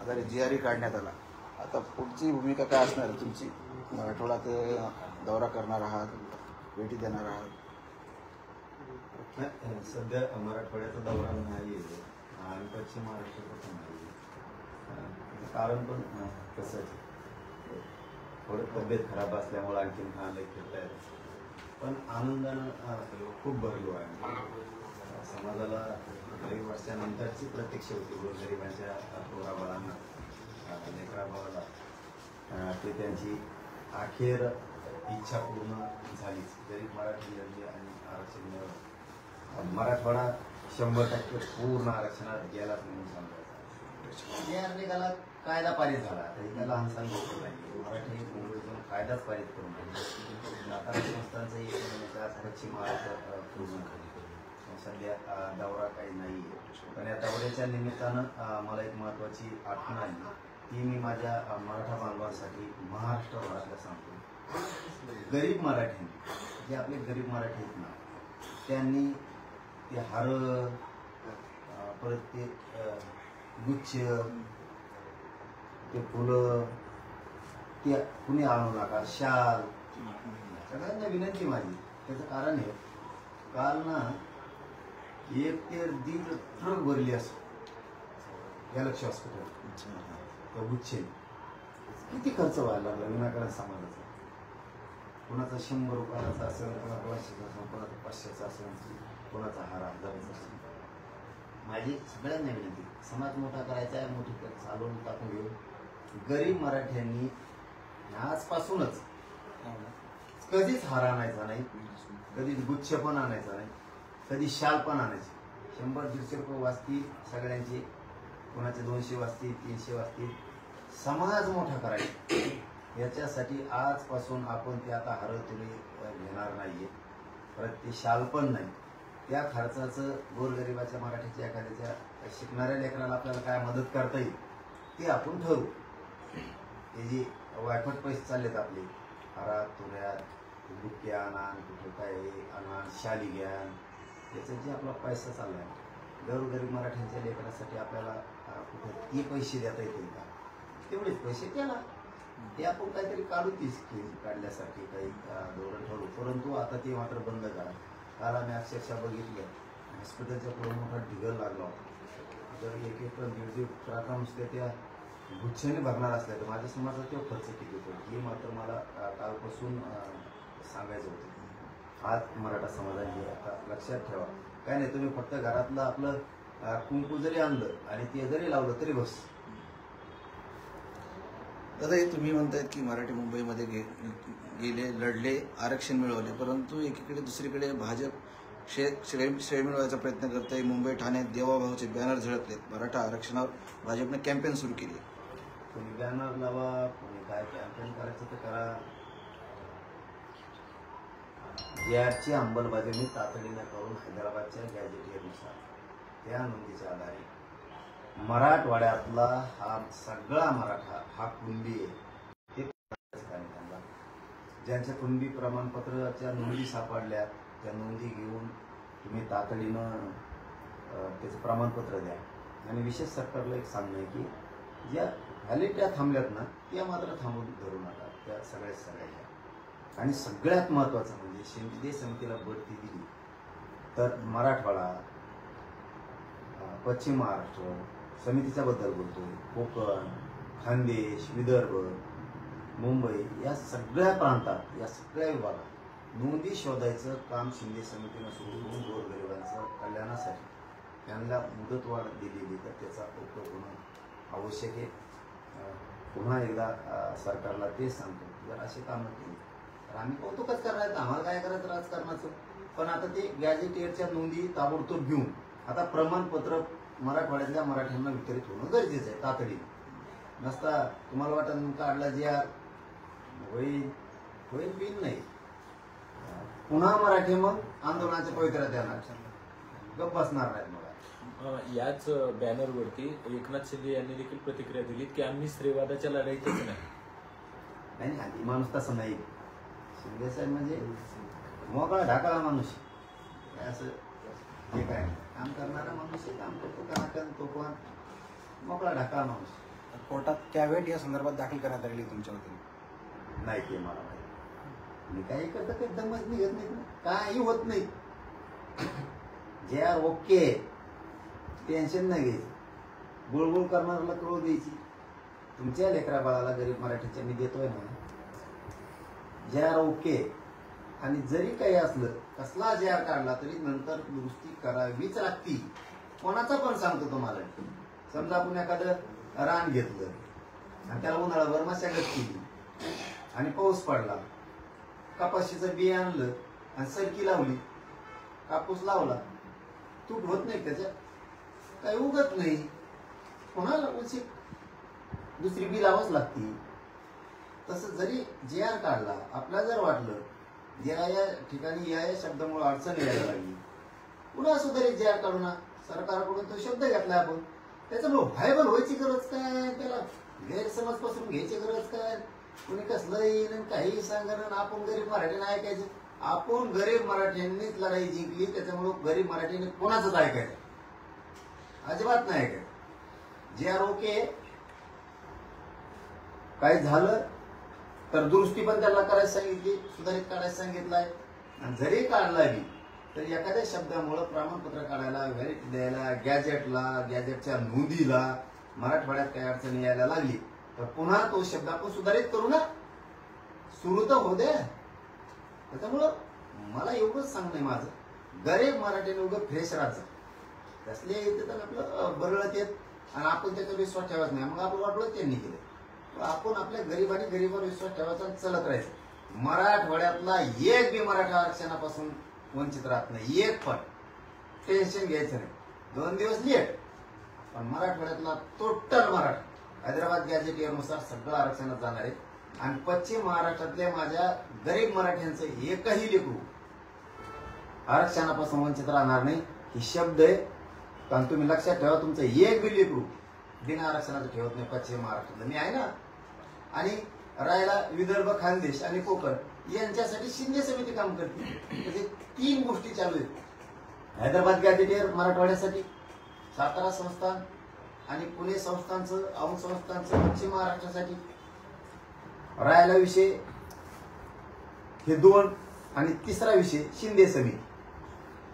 आता GRE काढण्यात आला. आता पुढची भूमिका काय असणार आहे तुमची? मराठवाड्यात दौरा करणार आहात, भेटी देणार आहात? सध्या मराठवाड्याचा दौरा नाही आहे आणि पश्चिम महाराष्ट्राचा पण नाही. कारण पण कसं आहे, थोडं तब्येत खराब असल्यामुळे आणखीन आले फिरता येत. पण आनंदानं खूप भरलो आहे. समाजाला काही वर्षानंतरची प्रतीक्षा होती गोरगरिबांच्या पोराबाळांना, लेकराबाळाला. ते त्यांची अखेर इच्छा पूर्ण झालीच. गरीब मराठी लढली आणि आरक्षण मिळवलं. मराठवाडा 100% पूर्ण आरक्षणात गेलाच म्हणून सांगायचं. या निकाला कायदा पारित झाला. त्याला लहान सांगितलं नाही. मराठी मुंबईतून कायदाच पारित करून सातारा संस्थांचं पश्चिम महाराष्ट्रात पूर्ण सध्या दौरा काही नाही आहे. पण या दौऱ्याच्या निमित्तानं मला एक महत्त्वाची आठवण आली. ती मी माझ्या मराठा बांधवांसाठी महाराष्ट्रभरातल्या सांगतो. गरीब मराठी, जे आपले गरीब मराठी आहेत ना, त्यांनी ते हार, परत ते गुच्छ, ते फुलं, ते कुणी आणू नका, शाल, सगळ्यांना विनंती माझी. त्याचं कारण आहे, काल ना 1 ते 1.5 ट्रक भरली असं गॅलेक्सी हॉस्पिटल त्या गुच्छे. किती खर्च व्हायला लागला विनाकारण समाजाचा. कोणाचा 100 रुपयाचा असेल, कोणाचा 500चा असेल, कोणाचा 500चा असेल, कोणाचा 1000चा असेल. माझी सगळ्यांना विनंती, समाज मोठा करायचा आहे, मोठी चालवून टाकून घेऊ. गरीब मराठ्यांनी आजपासूनच कधीच हार आणायचा नाही, कधीच गुच्छ पण आणायचा नाही, कधी शाल पण आणायची. 100-150 रुपये वाचतील सगळ्यांचे, कोणाचे 200 वाचतील, 300 वाचतील. समाज मोठा करायचा याच्यासाठी आजपासून आपण ते आता हार तुले घेणार नाहीये, परत ते शाल पण नाही. त्या खर्चाचं गोरगरिबाच्या मराठीच्या एखाद्याच्या शिकणाऱ्या लेकराला आपल्याला काय मदत करता येईल ते आपण ठरवू. हे जे वायफट पैसे चाललेत आपले, हारात तुऱ्यात, बुक्के आणा, कुठे काय आणा, शाली घ्या, याचा जे आपला पैसा चालला आहे गोरगरीब मराठ्यांच्या लेकरासाठी आपल्याला कुठे ते पैसे देता येतील का? तेवढेच पैसे केला ते आपण काहीतरी काढू, ती स्कीम काढल्यासारखी काही धोरण ठरवू. परंतु आता ते मात्र बंद करा. काल आम्ही अक्षरशः बघितलं, हॉस्पिटलच्या पुढे मोठा ढिगल लागला होता. जर 1-1 टन 1.5 ट्रका नुसत्या त्या गुच्छाने भरणार असल्या तर माझ्या समाजात तो खर्च किती होतो हे मात्र मला कालपासून सांगायचं होतं. आज मराठा समाजाने आता लक्षात ठेवा, काय नाही, तुम्ही फक्त घरातलं आपलं कुंकू जरी आणलं आणि ते जरी लावलं तरी बस. दादा, हे तुम्ही म्हणतायत की मराठी मुंबईमध्ये गेले, लढले, आरक्षण मिळवले, परंतु एकीकडे दुसरीकडे भाजप श्रेय मिळवायचा प्रयत्न करते. मुंबई ठाण्यात देवाभाऊचे बॅनर झळकलेत. मराठा आरक्षणावर भाजपने कॅम्पेन सुरू केली. कोणी बॅनर लावा, कोणी काय कॅम्पेन करायचं तर करा. ज्याची अंमलबजावणी तातडीने करून हैदराबादच्या गॅजेटियरनुसार त्या नोंदीच्या आधारे मराठवाड्यातला हा सगळा मराठा हा कुणबी आहे. ते ज्यांच्या कुणबी प्रमाणपत्राच्या नोंदी सापडल्या त्या नोंदी घेऊन तुम्ही तातडीनं त्याचं प्रमाणपत्र द्या. आणि विशेष सरकारला एक सांगणं आहे की ज्या व्हॅलिडिटी थांबल्यात ना त्या मात्र थांबून धरू नका, त्या सगळ्या. आणि सगळ्यात महत्त्वाचं म्हणजे शिंदे समितीला बढती दिली तर मराठवाडा, पश्चिम महाराष्ट्र समितीच्या बद्दल बोलतोय, कोकण, खानदेश, विदर्भ, मुंबई या सगळ्या प्रांतात, या सगळ्या विभागात नोंदी शोधायचं काम शिंदे समितीनं सुरू करून गोरगरिबांचं कल्याणासाठी त्यांना मुदतवाढ दिलेली तर त्याचा उपयोग होणं आवश्यक आहे. पुन्हा एकदा सरकारला तेच सांगतो, जर असे कामं केली तर आम्ही कौतुकच करणार, आम्हाला काय करायचं राजकारणाचं. पण आता ते गॅजेटियरच्या नोंदी ताबडतोब घेऊन आता प्रमाणपत्र मराठवाड्यातल्या मराठ्यांना वितरित होणं गरजेचं आहे तातडीने. नसता तुम्हाला वाटत काढला जे होईल बिल नाही, पुन्हा मराठी मग आंदोलनाच्या पवित्र्यात येणार, गप्प बसणार नाहीत. मग याच बॅनरवरती एकनाथ शिंदे यांनी देखील प्रतिक्रिया दिली की आम्ही स्त्रीवादाच्या लढाईतच नाही. आधी माणूस तसं नाही. शिंदे साहेब म्हणजे मोकळा ढाकळा माणूस, असं हे काय काम करणारा माणूस आहे, काम करतो का तो पण मोकळा ढाकळा माणूस. कोर्टात कॅव्हेट या संदर्भात दाखल करण्यात आलेली तुमच्या वतीने? नाही ते मला माहिती. मी काही करता काही दमच निघत नाही ना, काही होत नाही. जे आर ओके, टेन्शन नाही घ्यायचं. बुळबुळ करणाऱ्याला कळू द्यायची. तुमच्या लेकरा बाळाला गरीब मराठीच्या मी देतोय ना, जे आर ओके. आणि जरी काही असलं, कसला जे आर काढला तरी नंतर दुरुस्ती करावीच लागती. कोणाचा पण सांगतो तुम्हाला. समजा आपण एखादं रान घेतलं आणि त्याला उन्हाळाभर मशागत केली आणि पाऊस पडला, कपाशीचं बी आणलं आणि सरकी लावली, कापूस लावला, तूट होत नाही त्याच्यात, काही उगत नाही. कोणाला उलशी दुसरी बी लावाच लागती. तसं जरी जे आर काढला, आपल्याला जर वाटलं या ठिकाणी या शब्दामुळे अडचण यायला लागली, पुन्हा सुधारित जे आर काढू ना. सरकारकडून तो शब्द घेतला आपण, त्याच्यामुळे व्हायबल व्हायची गरज काय, त्याला गैरसमज पासून घ्यायची गरज काय. कुणी कसलं येईल काही सांगणार, आपण गरीब मराठीने ऐकायचं. आपण गरीब मराठ्यांनीच लढाई जिंकली, त्याच्यामुळे गरीब मराठीने कोणाचंच ऐकायचं अजिबात नाही ऐकायचं. जे आर ओके, काही झालं तर दुरुस्ती पण त्याला करायला सांगितली, सुधारित काढायला सांगितलंय. आणि जरी काढला बी तर एखाद्या शब्दामुळे प्रमाणपत्र काढायला, व्हॅलिडिटी द्यायला, गॅजेटच्या नोंदीला मराठवाड्यात काही अडचणी यायला लागली तर पुन्हा तो शब्द आपण सुधारित करू ना. सुरू तर होऊ दे. त्याच्यामुळं मला एवढंच सांगणं आहे माझं, गरीब मराठीने उगं फ्रेश राहायचं. त्यासले येते तर आपलं बरळत येत आणि आपण त्याचा विश्वास ठेवायचा नाही. मग आपण वाटलं त्यांनी केलं. आपण आपल्या गरीबावर विश्वास ठेवायचा आणि चलत राहायचं. मराठवाड्यातला एक बी मराठा आरक्षणापासून वंचित राहत नाही, एक पण. टेन्शन घ्यायचं नाही. 2 दिवस लेट, पण मराठवाड्यातला टोटल मराठा हैदराबाद गॅजेटियरनुसार सगळं आरक्षणात जाणार आहे. आणि पश्चिम महाराष्ट्रातल्या माझ्या गरीब मराठ्यांचं एकही लेकरू आरक्षणापासून वंचित राहणार नाही. ही शब्द आहे. कारण तुम्ही लक्षात ठेवा, तुमचं एक बी लेकरू बिना आरक्षणाचं ठेवत नाही पश्चिम महाराष्ट्रातलं. मी आहे ना. आणि राहायला विदर्भ, खानदेश आणि कोकण यांच्यासाठी शिंदे समिती काम करते. म्हणजे 3 गोष्टी चालू आहेत. हैदराबाद गॅजेटियर मराठवाड्यासाठी, सातारा संस्थान आणि पुणे संस्थानचं, औंध संस्थानचं पश्चिम महाराष्ट्रासाठी. राहायला विषय हे 2 आणि तिसरा विषय शिंदे समिती.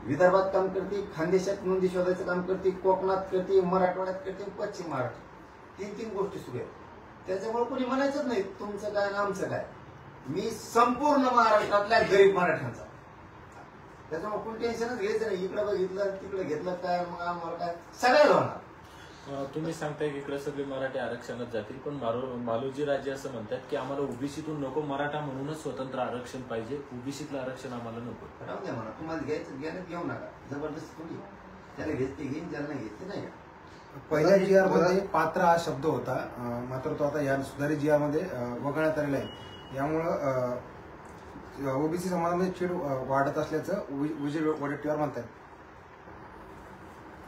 विदर्भात काम करते, खानदेशात नोंदी शोधायचं काम करते, कोकणात करते, मराठवाड्यात करते, पश्चिम महाराष्ट्र. 3 गोष्टी सुरू आहेत. त्याच्यामुळे कोणी म्हणायचंच नाही तुमचं काय ना आमचं काय. मी संपूर्ण महाराष्ट्रातल्या गरीब मराठ्यांचा. त्याच्यामुळे कोणी टेन्शनच घ्यायचं नाही. इकडे बघितलं तिकडे घेतलं काय, मग आम्हाला काय, सगळ्याला होणार. तुम्ही सांगताय की इकडे सगळे मराठी आरक्षणात जातील, पण मालोजी राजे असं म्हणतात की आम्हाला ओबीसीतून नको, मराठा म्हणूनच स्वतंत्र आरक्षण पाहिजे, ओबीसीतलं आरक्षण आम्हाला नको. राहू द्या म्हणा, तुम्हाला घ्यायचं घेण्यात घेऊ नका. जबरदस्ती कोणी त्याला घेते घेईन, ज्याला नाही घेते नाही. पहिल्या GR मध्ये पात्र हा शब्द होता, मात्र तो आता या सुधारित GR मध्ये वगळण्यात आलेला आहे. यामुळं ओबीसी समाजामध्ये चीड वाढत असल्याचं विजय वडेट्टीवार म्हणतात.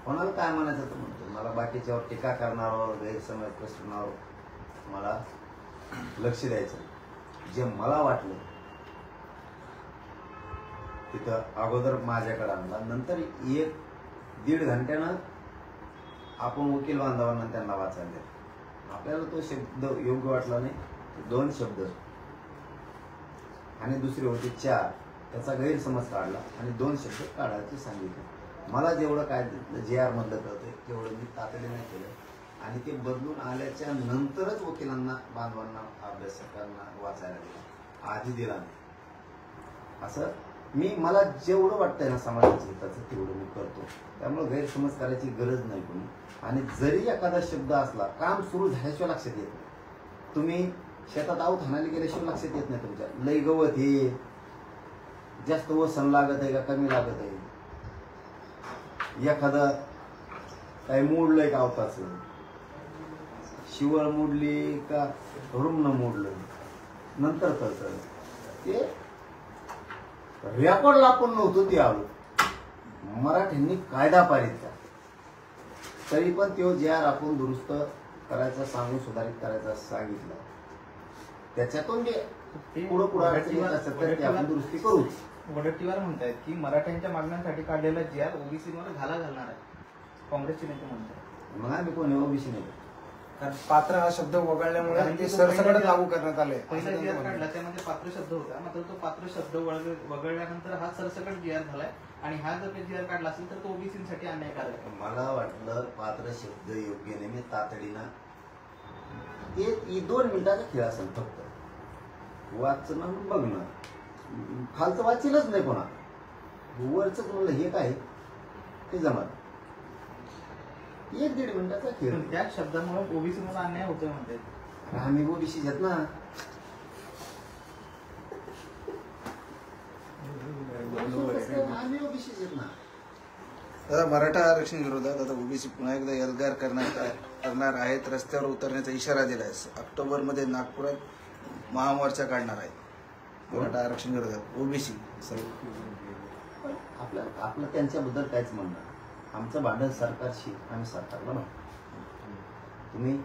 कोणाला काय म्हणायचं तर म्हणतो. मला बाकीच्यावर टीका करणारवर, गैरसमज पसरवणावर मला लक्ष द्यायचं. जे मला वाटलं तिथं अगोदर माझ्याकडे आणला, नंतर 1-1.5 घंट्यानं आपण वकील बांधवांना त्यांना वाचायला दिलं. आपल्याला तो शब्द योग्य वाटला नाही. 2 शब्द आणि दुसरे होते 4, त्याचा गैरसमज काढला आणि 2 शब्द काढायचे सांगितले. मला जेवढं काय GR मधलं कळतंय तेवढं मी तातडीने केलं आणि ते बदलून आल्याच्या नंतरच वकिलांना, बांधवांना, अभ्यासकांना वाचायला दिला. आधी दिला नाही. असं मला जेवढं वाटतंय ना समाजाच्या हिताचं तेवढं मी करतो. त्यामुळे गैरसमज करायची गरज नाही कोणी. आणि जरी एखादा शब्द असला, काम सुरू झाल्याशिवाय लक्षात येत नाही. तुम्ही शेतात आऊत हाणायला गेल्याशिवाय लक्षात येत नाही तुमच्या. लय गवत हे, जास्त वसन लागत आहे का कमी लागत आहे, एखादं काही मोडलंय का आवताचं, शिवळ मोडली का रुग्ण मोडलं, नंतर कळतं. ते रेकॉर्डला आपण नव्हतो ते आलो. मराठ्यांनी कायदा पारित केला तरी पण तो GR आपण दुरुस्त करायचा सांगून सुधारित करायचा सांगितलं. त्याच्यातून जे पुढं पुढे अडचणी असतात तर ते आपण दुरुस्ती करू. वडेट्टीवार म्हणतायत की मराठ्यांच्या मागण्यांसाठी काढलेला GR ओबीसी मध्ये घालणार आहे. काँग्रेसचे नेते म्हणतात. मग आम्ही कोणी ओबीसी नाही. कारण पात्र हा शब्द वगळल्यामुळे कारण की ते तो सरसकट पहिला लागू करण्यात आले पहिला जी आर काढला त्यामध्ये पात्र शब्द होता, मात्र तो पात्र शब्द वगळल्यानंतर हा सरसकट जी आर झालाय आणि हा जर जी आर काढला असेल तर तो ओबीसीसाठी अन्यायकारक आहे. मला वाटलं पात्र शब्द योग्य नाही, मी तातडीनं ते 2 मिनिटाचा खेळ असेल फक्त, वाचणं आणि बघणं, खालचं वाचेलच नाही कोणा, वरच म्हणलं हे काय ते जमत 1-1.5 मिनिटाचा खेळ. पण त्या शब्दामुळे ओबीसी मध्ये अन्याय होतोय म्हणते. आम्ही ओबीसी घेत ना, आम्ही ओबीसी घेत ना. दादा, मराठा आरक्षण विरोधात आता ओबीसी पुन्हा एकदा एल्गार करणार आहेत, रस्त्यावर उतरण्याचा इशारा दिला आहे. ऑक्टोबरमध्ये नागपुरात महामोर्चा काढणार आहेत मराठा आरक्षण विरोधात ओबीसी सर्व. आपलं त्यांच्याबद्दल काहीच म्हणणं नाही. आमचं भांडण सरकारशी, आम्ही सरकारला म्हणतो. तुम्ही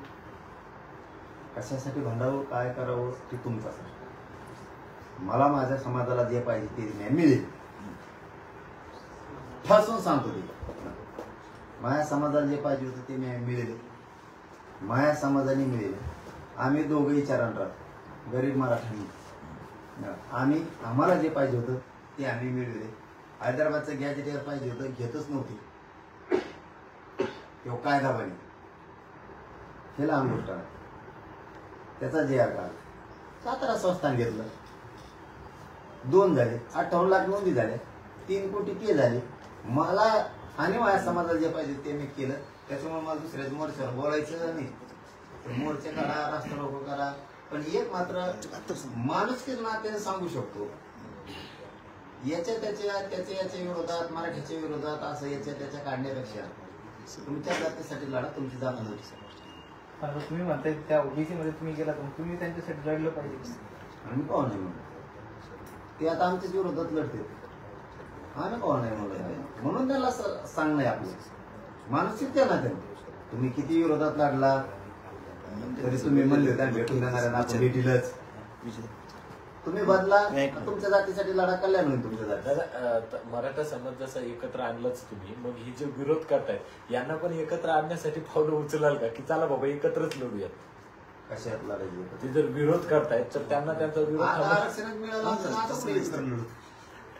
कशासाठी भांडावं, काय करावं ते तुमचा प्रश्न. मला माझ्या समाजाला जे पाहिजे ते न्याय मिळेल, ठासून सांगतो ते. माझ्या समाजाला जे पाहिजे होतं ते न्याय मिळेल, माझ्या समाजाने मिळेल. आम्ही दोघंही चरण राहतो, गरीब मराठी. आम्हाला जे पाहिजे होतं ते आम्ही मिळवले. हैदराबादचं गॅजेटियर पाहिजे होतं, घेतच नव्हती. किंवा कायदा बने हे लहान गोष्ट आहे. त्याचा जे आर काढला, 17 संस्थान घेतलं, 2 झाले, 58 लाख नोंदी झाल्या, 3 कोटी ते झाले. मला आणि माझ्या समाजाला जे पाहिजे ते मी केलं. त्याच्यामुळे मला दुसऱ्याच मोर्चावर बोलायचं नाही. मोर्चे करा, रास्ता रोको करा, पण एक मात्र माणूस नात्याने सांगू शकतो, याच्या विरोधात, मराठीच्या विरोधात असं याच्या त्याच्या काढण्यापेक्षा तुमच्या जातीसाठी लढा, तुमची जात नव्हती. आता तुम्ही म्हणताय त्या ओबीसी मध्ये तुम्ही गेला तर तुम्ही त्यांच्यासाठी लढलं पाहिजे. आम्ही कोण नाही म्हणतो, ते आता आमच्याच विरोधात लढते. आम्ही कोण नाही म्हणलं, म्हणून त्याला सांगणं आहे आपलं. मानसिक त्या ना तुम्ही किती विरोधात लढला तरी तुम्ही म्हणले त्या भेटून देणाऱ्यांना आपण भेटीलच. तुम्ही बदला, तुमच्या जातीसाठी लढा, कल्याण होईल तुमच्या जाती. दादा, मराठा समाज जसा एकत्र आणलाच तुम्ही, मग ही जे विरोध करतायत यांना पण एकत्र आणण्यासाठी पावलं उचलाल का, की चला बाबा एकत्रच लढूयात? कशात लढायची? ते जर विरोध करतायत तर त्यांना त्यांचा विरोध आता आरक्षणात मिळालं असतं ना, आता पुढे विचारलं.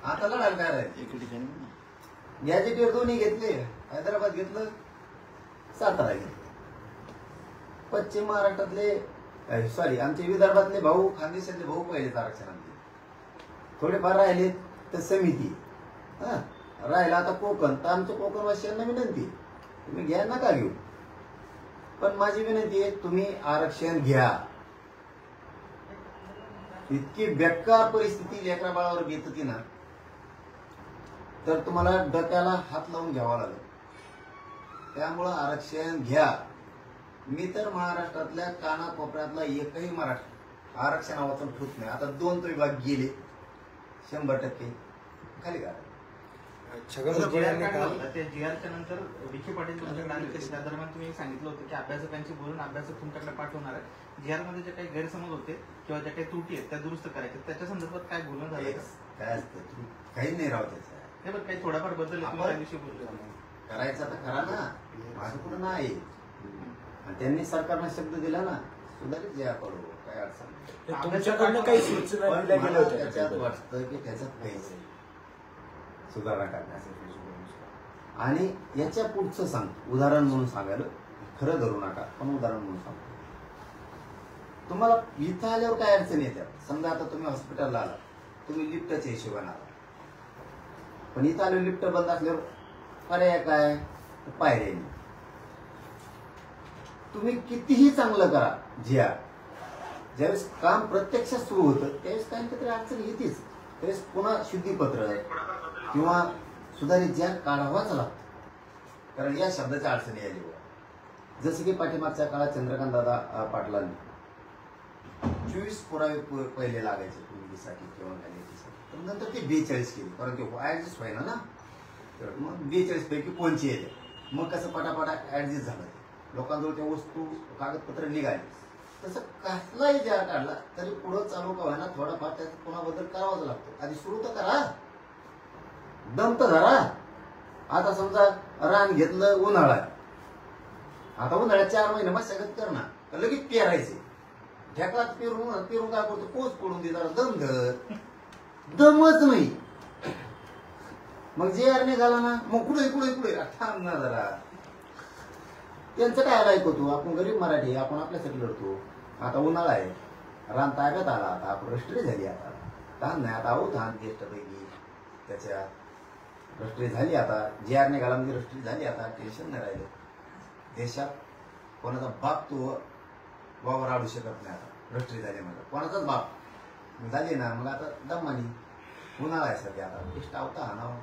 आता लढायला काय राहील? एके ठिकाणी गॅजेटियर 2 घेतले, हैदराबाद घेतलं, 17 घेतलं. पश्चिम महाराष्ट्रातले सॉरी आमचे विदर्भातले भाऊ, खानदेशातले भाऊ पहिलेच आरक्षणातले. थोडेफार राहिले तर समिती राहिला. आता कोकण, तर आमच्या कोकणवासियांना विनंती, तुम्ही घ्या नका घेऊ, पण माझी विनंती आहे तुम्ही आरक्षण घ्या. इतकी बेकार परिस्थिती लेकरा बाळावर येत होती ना, तर तुम्हाला डोक्याला हात लावून घ्यावा लागेल. त्यामुळं आरक्षण घ्या. मी तर महाराष्ट्रातल्या कानाकोपऱ्यातला एकही मराठा आरक्षणावाचून ठेवत नाही. आता 2 विभाग गेले, 100% खाली काढा. त्या जीआरच्या नंतर विखे पाटील तुमच्याकडे आले होते, त्या दरम्यान तुम्ही सांगितलं होतं की अभ्यासकांची बोलून अभ्यासक तुमच्याकडे पाठवणार आहे. जीआर मध्ये जे काही गैरसमज होते किंवा ज्या काही त्रुटी आहेत त्या दुरुस्त करायच्या, त्याच्या संदर्भात काय बोलणं झालं? काय असतं काही नाही राहू त्याचं. हे बघ काही थोडाफार बदल दिवशी बोलले करायचं तर करा ना, माझं कुठं नाही. आणि त्यांनी सरकारनं शब्द दिला ना, सुधारित जे करू, काय अडचण नाही. तुमच्याकडनं काही सूचना पण दिल्या गेल्या मला होत्या त्याच्यात वाटतं की त्याच्यात काहीच सुधारणा करण्यासाठी. आणि याच्या पुढचं सांगतो, उदाहरण म्हणून सांगायला खरं धरू नका, पण उदाहरण म्हणून सांगतो. तुम्हाला इथं आल्यावर काय अडचण येतात? समजा आता तुम्ही हॉस्पिटलला आला, तुम्ही लिफ्टच्या हिशोबाने आला, पण इथं आल्यावर लिफ्ट बंद असल्यावर पर्याय काय? पायऱ्या. तुम्ही कितीही चांगलं करा, ज्यावेळेस काम प्रत्यक्षात सुरू होतं त्यावेळेस काहीतरी अडचण येतेच. त्यावेळेस पुन्हा शुद्धीपत्र किंवा सुधारित ज्या काढावाच लागतो, कारण या शब्दाच्या अडचणी आली. जसं की पाठीमागच्या काळात चंद्रकांत दादा पाटलांनी 24 पुरावे पहिले लागायचे मुलगीसाठी किंवा मुलीसाठी, तर नंतर ते 42 केले, परंतु ऍडजस्ट व्हायना ना, तर मग 42 पैकी 5 येते. मग कसं पटापटा ऍडजस्ट झालं, लोकांजवळ त्या वस्तू कागदपत्र निघाली. तसं कसलाही जे काढला तरी पुढं चालू का व्हायना थोडाफार त्याचा पुन्हा बदल करावाच लागतो. आधी सुरू तर करा, दम तर धरा. आता समजा रान घेतलं, उन्हाळा आता उन्हाळ्यात 4 महिने मशागत कर ना, तर लगेच पेरायचे. ढेकळात पेरून पेरून काय करतो, पोच पडून दे, जरा दम धर, दमच नाही. मग जे आर निघाला ना, मग पुढे पुढे पुढे थांब ना जरा. त्यांचं काय ऐकतो, आपण गरीब मराठी, आपण आपल्यासाठी लढतो. आता उन्हाळा आहे, रान ताब्यात आला, आता आपण रष्ट्री झाली. आता ताण नाही, आता आहोत ताण ज्येष्ठपैकी त्याच्यात रष्ट्री झाली. आता जे आर निघाला म्हणजे रष्ट्री झाली. आता टेन्शन नाही राहिलं. देशात कोणाचा बाप तो वावर आडू शकत नाही. आता रष्ट्री झाली म्हणजे कोणाचाच बाप झाली ना, मग आता दमानी उन्हाळा आहे सध्या. आता टेस्ट आवता हा ना,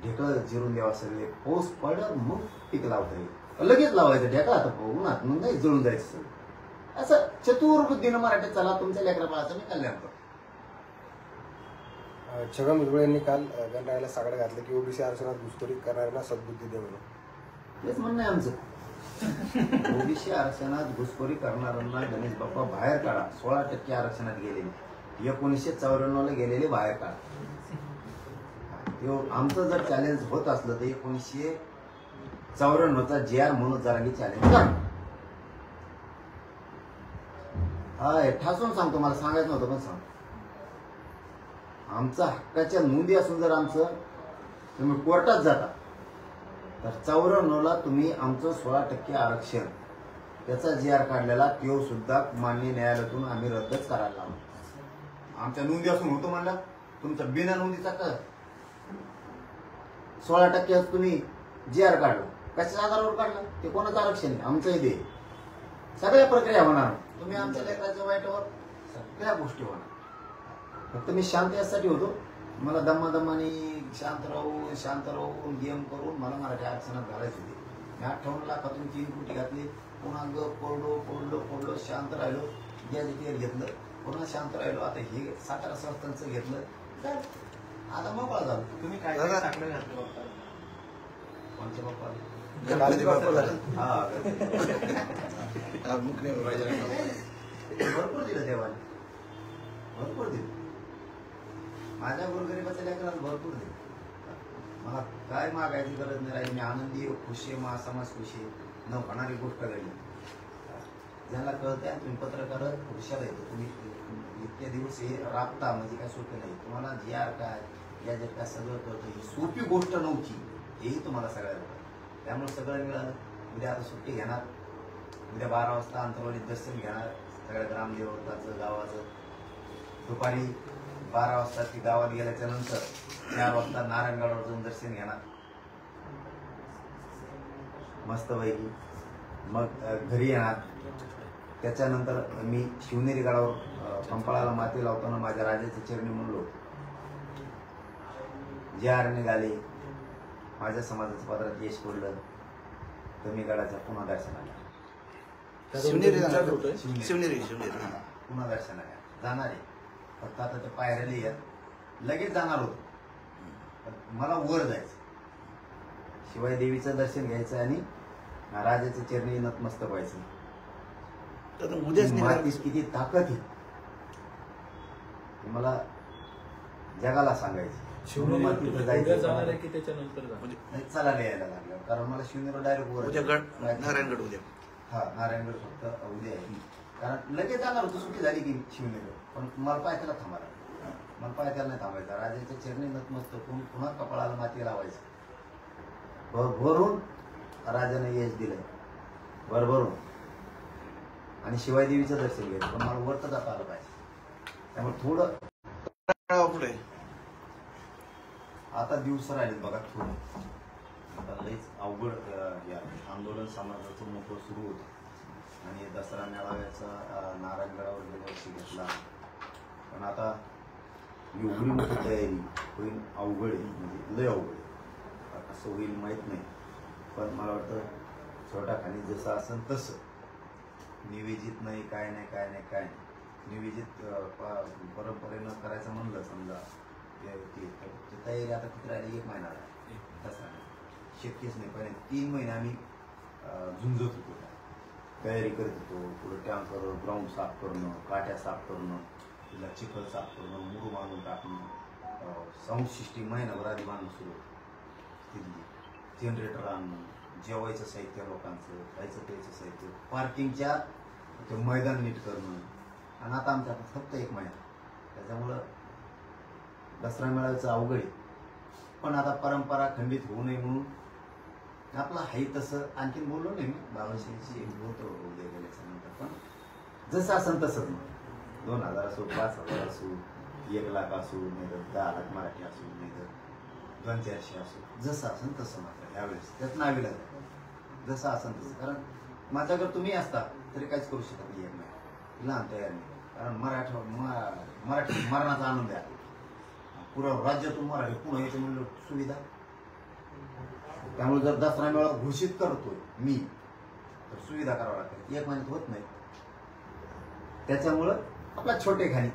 ढेकळं जिरून द्यावा सगळे, पाऊस पडलं मग पीक लावता येईल. लगेच लावायचं ढेकळं, आता उन्हात मग नाही जळून जायचं सगळं. असं चतुर बुद्धीनं मराठीत चला, तुमच्या लेकरा बाळाचं मी कल्याण करतो. छगन भुजबळ यांनी काल गणरायाला साकडं घातलं की ओबीसी आरक्षणात घुसखोरी करणाऱ्यांना सद्बुद्धी दे म्हणून. तेच म्हणणं आहे आमचं. ओबीसी आरक्षणात घुसखोरी करणाऱ्यांना गणेश बाप्पा बाहेर काढा. 16% आरक्षणात गेलेले, 1994 ला गेलेले बाहेर काढा. आमचं जर चॅलेंज होत असलं तर 1994चा JR मनोज जरांगे चॅलेंज करा. हा ठासून सांगतो, मला सांगायचं नव्हतं पण सांगतो. आमचा हक्काच्या नोंदी असून जर आमचं तुम्ही कोर्टात जाता तर 94ला तुम्ही आमचं 16% आरक्षण त्याचा JR काढलेला तो सुद्धा मान्य न्यायालयातून आम्ही रद्दच करायला लावलो. आमच्या नोंदी असून होतो म्हणलं, तुमचा बिना नोंदीचा का 16% तुम्ही JR काढलं, कशाच्या आधारावर काढलं, ते कोणाचं आरक्षण आहे, आमचं इथे सगळ्या प्रक्रिया होणार. तुम्ही आमच्या लेकराच्या वाईटावर सगळ्या गोष्टी होणार. फक्त मी शांत यासाठी होतो, मला दमादमाने शांत राहून गेम करून मला मराठी आरक्षणात घालायचे होते. मी 58 लाखातून 3 कोटी घातले, पुन्हा पडलो शांत राहिलो, गॅजेटियर घेतलं, पुन्हा शांत राहिलो. आता हे 17 संस्थांचं घेतलं, आता मोकळा झालो. तुम्ही काय काय टाकलं घातलं बाप्पा? कोणत्या बाप्पा? गणपती बाप्पाला हा, मुख्य भरपूर दिलं देवाने, भरपूर दिलं. माझ्या गोरगरिबाच्या लेकराला भरपूर दिलं. मला काय मागायची गरज नाही राहिली. मी आनंदी, खुशी, महासमाज खुशी न होणारी गोष्ट घडली. ज्यांना कळतंय, तुम्ही पत्रकार हुशार येतो, तुम्ही इतके दिवस हे राबता म्हणजे काय सोपे नाही. तुम्हाला JR काय गॅजेट काय सगळं कळतं. ही सोपी गोष्ट नव्हती, हेही तुम्हाला सगळ्याला कळतं. त्यामुळे सगळं मिळालं. उद्या आता सुट्टी घेणार, उद्या 12 वाजता अंतरवाडीत दर्शन घेणार सगळ्या ग्रामदेवताचं गावाचं. दुपारी 12 वाजता ती गावात गेल्याच्या नंतर 4 वाजता नारायणगडावर जाऊन दर्शन घेणार मस्तपैकी. मग घरी येणार. त्याच्यानंतर मी शिवनेरी गडावर पंपाळाला माती लावताना माझ्या राजाच्या चरणी म्हणलो, JR निघाले, माझ्या समाजाच्या पदरात यश पडलं, तर मी गडाच्या पुन्हा दर्शनाला शिवनेरी पुन्हा दर्शनाला जाणार आहे. फक्त आता त्या पायऱ्याला येत लगेच जाणार होतो, मला वर जायचं, शिवाय देवीचं दर्शन घ्यायचं आणि राजाच्या चरणी नतमस्तक व्हायचं. उद्याच मातीत किती ताकद आहे मला जगाला सांगायची. शिवनेरी जाणार आहे की त्याच्यानंतर नाही, चला यायला लागलं, कारण मला शिवनेरी डायरेक्ट वर नारायणगड उद्या. हा, नारायणगड फक्त उद्या आहे. कारण लगेच जाणार होतो, सुट्टी झाली की शिवनेरी. पण मला पायथ्याला थांबायला, मला पायथ्याला नाही थांबायचा. राजाच्या चरणी नतमस्तक होऊन पुन्हा कपाळाला माती लावायचं. भरभरून राजाने यश दिलंय, भरभरून. आणि शिवाय देवीचं दर्शन घ्यायचं, पण मला वर तर जाता आलं पाहिजे. त्यामुळे थोडं पुढे आता दिवस राहिलेत बघा. थोडं आता लईच अवघड आंदोलन समाजाचं मोठं सुरू होतं. आणि दसरा मेळाव्याचा नारायणगडावर गेल्या वर्षी घेतला, पण आता एवढी मोठी तयारी होईल अवघड आहे, म्हणजे लय अवघड आहे. कसं होईल माहीत नाही, पण मला वाटतं छोटा खाली जसं असेल तसं निवेदित नाही, काय नाही. निवेदित परंपरेनं करायचं म्हणलं समजा ती तयारी आता किती राहिली, 1 महिना आहे. तसं शक्यच नाही. पहिले 3 महिने आम्ही झुंजत होतो, तयारी करत होतो. पुढे टँकर ग्राउंड साफ करणं, काट्या साफ करणं, तिला चिखल साफ करणं, मुरू मारून टाकणं, साऊंड सिस्टीम महिनाभर आधी बांधणं सुरू होतं. तिथली जनरेटर आणणं, जेवायचं साहित्य लोकांचं, खायचं प्यायचं साहित्य, पार्किंगच्या ते मैदान नीट करणं. आणि आता आमच्या हातात फक्त 1 महिना, त्याच्यामुळं दसरा मेळाव्याचं अवघड आहे. पण आता परंपरा खंडित होऊ नये म्हणून आपलं आहे तसं आणखीन बोललो नाही मी, बाबाशाहीची होतो उद्या गेल्याच्या नंतर. पण जसं असेल तसंच मग 2000 असो, 5000 असो, 1 लाख असो, नाही तर 10 लाख मराठी असो, नाही तर 200-400 असो, जसं असेल तसं मात्र ह्यावेळेस त्यात नावीला जसं असेल तसं. कारण माझ्याकडे तुम्ही असता तरी काहीच करू शकत नाही, लहान तयार नाही. कारण मराठी मरणाचा आनंद आहे. पुरा राज्यातून मराठी पुढे यायचं म्हणलं सुविधा. त्यामुळे जर दसरा मेळावा घोषित करतोय मी तर सुविधा करावं लागते, 1 महिन्यात होत नाही. त्याच्यामुळं आपला छोटे खाणी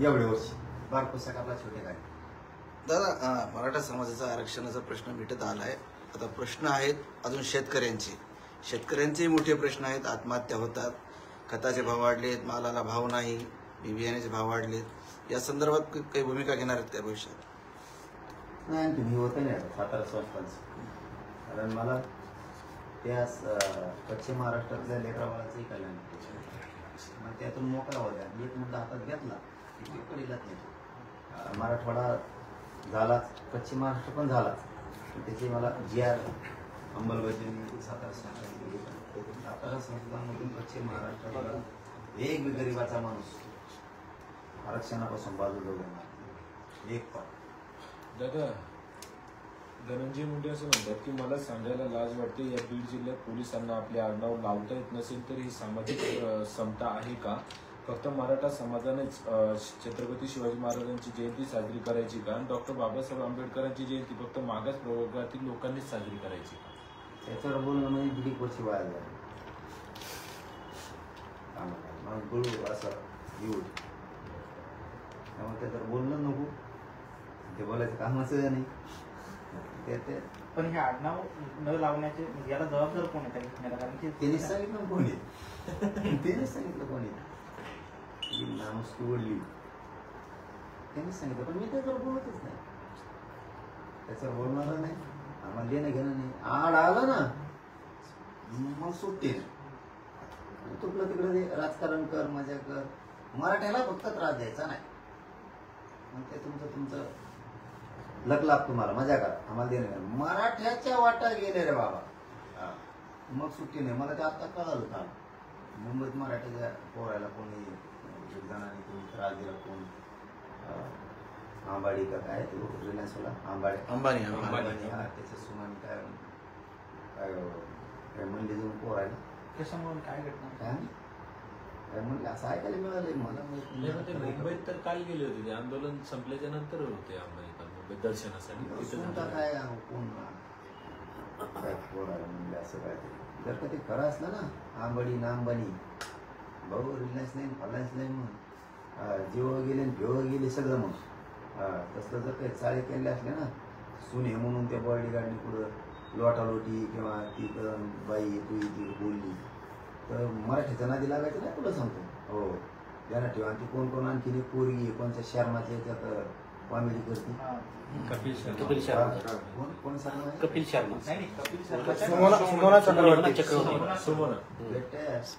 एवढे वर्षी बारपुस्तक आपला छोटे खाणी. दादा, मराठा समाजाचा आरक्षणाचा प्रश्न मिटत आलाय. आता प्रश्न आहेत अजून शेतकऱ्यांचेही मोठे प्रश्न आहेत. आत्महत्या होतात, खताचे भाव वाढलेत, मालाला भाव नाही, बियाण्याचे भाव वाढलेत. या संदर्भात काही भूमिका घेणार आहेत त्या भविष्यात? नाही, आणखी मी होतं नाही सातारा संस्थांचं. कारण मला त्या पश्चिम महाराष्ट्रातल्या लेकराबाळाचंही कल्याण मग त्यातून मोकळा होत्या. एक मुद्दा हातात घेतला की पेपर इलाच नाही. मराठवाडा झालाच, पश्चिम महाराष्ट्र पण झालाच. त्याची मला GR अंमलबजावणी सातारा संस्थांमधून पश्चिम महाराष्ट्राला एक गरीबाचा माणूस आरक्षणापासून बाजूला घेणार एक पण. दादा, धनंजय मुंडे असं म्हणतात की मला सांगायला लाज वाटते, या बीड जिल्ह्यात पोलिसांना आपले आडनाव लावता येत नसेल तर ही सामाजिक समता आहे का? फक्त मराठा समाजानेच छत्रपती शिवाजी महाराजांची जयंती साजरी करायची का? डॉक्टर बाबासाहेब आंबेडकरांची जयंती फक्त मागास प्रवर्गातील लोकांनीच साजरी करायची का? त्याच्यावर बोलणं म्हणजे दीड वर्षी वाया झाली. असं येऊ त्यामुळे त्याच्यावर बोलणं नको, ते बोलायचं कामाचं नाही. पण हे आडनाव न लावण्याचे याला जबाबदार कोण आहे? कारण की त्यांनीच सांगितलं कोणी, त्यांनीच सांगितलं कोणी नामूस वडली त्यांनीच सांगितलं. पण मी त्याच्यावर बोलतच नाही, त्याच्यावर बोलणार नाही. आम्हाला देणं घेणं नाही. आड आला ना मग सुटते. तुला तिकडे राजकारण कर, मजा कर. मराठ्याला फक्त त्रास द्यायचा नाही. मग ते तुमचं लक लाभ तुम्हाला, मजा करा, आम्हाला देणं घेणं. मराठ्याच्या वाटा गेले रे बाबा, मग सुट्टी नाही. मला ते आता कळालं होतं. मुंबईत मराठीच्या पोरायला कोणी एक जणांनी कोणी त्रास दिला, कोण आंबाडी का काय तो रिलायन्सवाला अंबानी त्याच्या सुमानी काय म्हणले जाऊन पोरायला कशामुळे काय घटना काय म्हणले असं ऐकायला मिळालंय मला. मुंबईत तर काल गेले होते, ते आंदोलन संपल्याच्या नंतर होते अंबानी मुंबईत दर्शनासाठी. काय कोण काय पोरायला म्हणले असं काय. जर का ते खरं असलं ना आंबाडी ना अंबानी भाऊ रिलायन्स नाही फलायन्स नाही मग जीव गेले भेव गेले सगळं. मग तसलं जर काही चाळे केले असले ना सुने म्हणून त्या बॉडीगार्डनी पुढं लोटालोटी किंवा ती बाई तू ती बोलली तर मराठीचा नादी लागायचं नाही. तुला सांगतो हो त्यांना ठेवा. आणि ती कोण कोण आणखी पोरगी कोणत्या शर्माच्या याच्यात कॉमेडी करते. कपिल शर्मा. कोण शर्मा? कपिल शर्मा.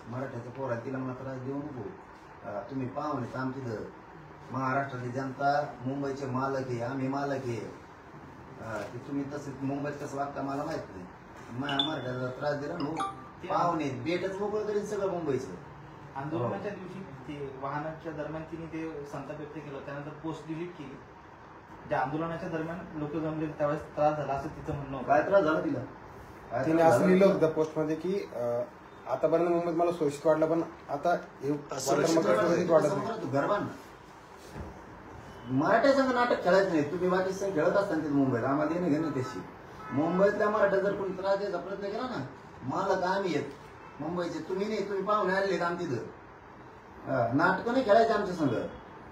मराठ्याचं पोरा तिला मला त्रास देऊ नको. तुम्ही पाहुणे तर आमची जर महाराष्ट्रातली जनता मुंबईचे मालक आहे, आम्ही मालक आहे. ते तुम्ही तसं मुंबईत कसं वागता मला माहित नाही. मराठ्याचा त्रास दिला नो पाहुणे बेटच मोकळं करीन सगळं मुंबईचं. आंदोलनाच्या दिवशी ते वाहनाच्या दरम्यान तिने ते संताप व्यक्त केलं, त्यानंतर पोस्ट डिलीट केली. ज्या आंदोलनाच्या दरम्यान लोक जमले त्यावेळेस त्रास झाला असं तिचं म्हणणं होतं. काय त्रास झाला तिला? तिने असं लिहिलं होतं पोस्ट मध्ये की आतापर्यंत मुंबईत मला सुरक्षित वाटलं पण आता सुरक्षित वाटत नाही. गरबान मराठ्या संघ नाटक खेळायचं नाही. तुम्ही बाकी संघ खेळत असताना मुंबईत आम्हाला येणं घेणं त्याशी. मुंबईतल्या मराठा जर कोणी त्रास द्यायचा प्रयत्न केला ना मालक आम्ही येत मुंबईचे, तुम्ही नाही. तुम्ही पाहुणे आलेत आमच्या इथं नाटकं नाही खेळायचे आमच्या संघ.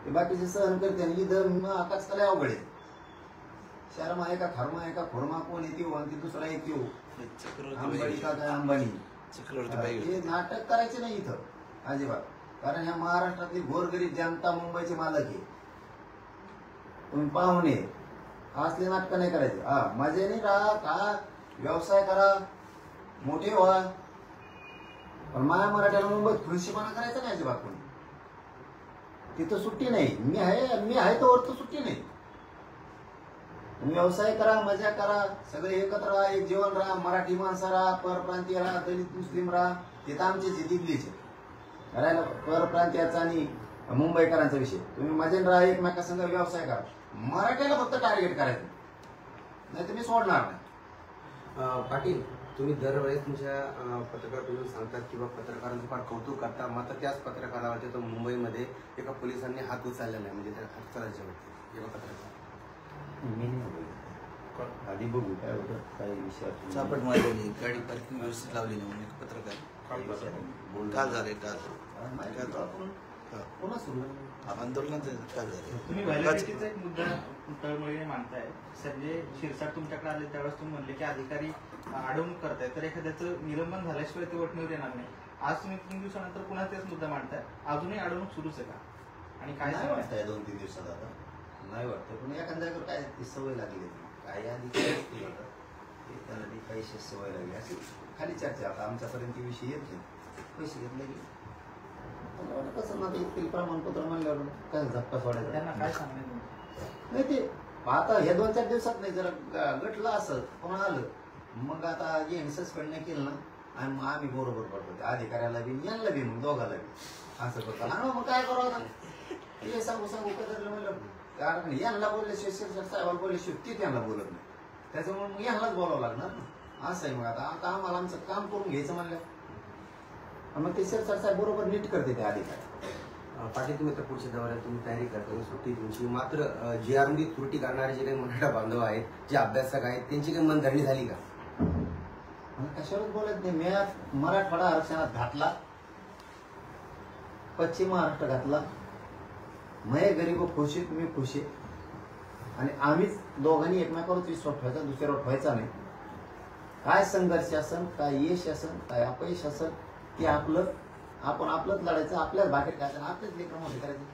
ते बाकीचे सहन करते आणि इथं आकाश कला अवघड आहे. शर्मा आहे का खर्मा आहे का खोरमा कोण येते आणि दुसरा येते अंबानी का काय अंबानी. हे नाटक करायचे नाही इथं अजिबात. कारण ह्या महाराष्ट्रातली गोरगरीब जनता मुंबईचे मालक आहे. तुम्ही पाहुणे असले नाटकं नाही करायचे. मजेने राहा, खा, व्यवसाय करा. मोठे व्हा. पण माया मराठ्याला मुंबईत खुर्शीपणा करायचा नाही अजिबात कोणी. तिथं सुट्टी नाही. मी आहे तर वरती सुट्टी नाही. व्यवसाय करा, मजा करा, सगळे एकत्र राहा, एक जीवन राहा, मराठी माणसं राहा, परप्रांतीय राहा, दलित मुस्लिम राहा. तिथं आमचे दिल्लीचे राहायला परप्रांतीयाचा आणि मुंबईकरांचा विषय. तुम्ही मजेन राहा, एकमेकांसंग व्यवसाय करा. मराठ्याला फक्त टार्गेट करायचं नाही तर मी सोडणार नाही. पाटील, तुम्ही दरवेळेस तुमच्या पत्रकार परिषदेत सांगतात किंवा पत्रकारांचं फार कौतुक करता, मात्र त्याच पत्रकारावरती तो मुंबईमध्ये एका पोलिसांनी हात उचललेला आहे, म्हणजे त्या हातकराच्यावरती एका पत्रकार. मी नाही बोलत. आधी बघू काय होतं, काही विषयात चापट मारलेली, गाडी पार्किंग व्यवस्थित लावलेली म्हणून एक पत्रकार काल झाले काल पुन्हा सुरू आंदोलनाचं काल झाले. तुम्ही व्हॅलिडिटीचा एक मुद्दा तळमळीने मांडताय. संजय शिरसाट तुमच्याकडे आले त्यावेळेस तुम्ही म्हणले की अधिकारी अडवणूक करताय, तर एखाद्याचं निलंबन झाल्याशिवाय ते वटणीवर येणार नाही. आज तुम्ही 3 दिवसानंतर पुन्हा तेच मुद्दा मांडताय. अजूनही अडवणूक सुरूच आहे का? आणि काय नाही सांगताय? वाटतंय 2-3 दिवसात आता नाही वाटतं. पण एखाद्या काय ती सवय लागली काही आधी त्याला ती पैसे सवय लागली अशी खाली चर्चा. आता आमच्यापर्यंत विषय येत नाही. पैसे घेतले की मला वाटत कसं ना ते प्रमाणपत्र म्हणल्यावर काय झप्पा सोडायचा. त्यांना काय सांगणार तुम्ही? नाही ते आता हे 2-4 दिवसात नाही. जरा गटलं असं कोण आलं मग आता जे सस्पेंड नाही केलं ना आणि मग आम्ही बरोबर पडतो अधिकाऱ्याला बी यांना बी मग दोघाला बी असं करतो. हा मग काय करावं आता हे सांगू कदरलं म्हणलं. कारण यांना बोलल्याशिवाय शिरसाट साहेबांना बोलल्याशिवाय ती त्यांना बोलत नाही. त्याच्यामुळे मग यांनाच बोलावं लागणार ना. असं आहे. मग आता आम्हाला आमचं काम करून घ्यायचं म्हणलं मग ते शिरसाट साहेब बरोबर नीट करते ते अधिकारी. पाटील, तुम्ही तर पुढच्या दौऱ्यात तुम्ही तयारी करता, सुट्टी तुमची, मात्र जी आर मध्ये त्रुटी करणारे जे काही मराठा बांधव आहेत, जे अभ्यासक आहेत, त्यांची काही मनधरणी झाली का? कशावरच बोलत नाही. मी मराठवाडा आरक्षणात घातला, पश्चिम महाराष्ट्र घातला. मैं गरीब खुश आहे, तुम्ही खुश आहे. आणि आम्हीच दोघांनी एकमेकावरच विश्वास ठेवायचा, दुसऱ्यावर ठेवायचा नाही. काय संघर्ष असेल, काय यश असेल, काय अपयश असेल ते आपण आपलंच लढायचं, आपल्याच बाहेर घ्यायचं, आपल्याच लेकरं मोठे करायचे.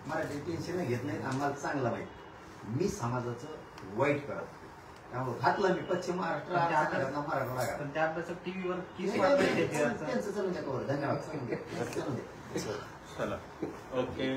मराठी टेन्शन घेत नाही. आम्हाला चांगला माहिती मी समाजाचं वाईट करत. त्यामुळे घातलं मी पश्चिम महाराष्ट्र मराठवाडा. पण त्या अभ्यासक टीव्हीवर किस त्यांचं चलून त्याच्यावर. धन्यवाद. चला ओके.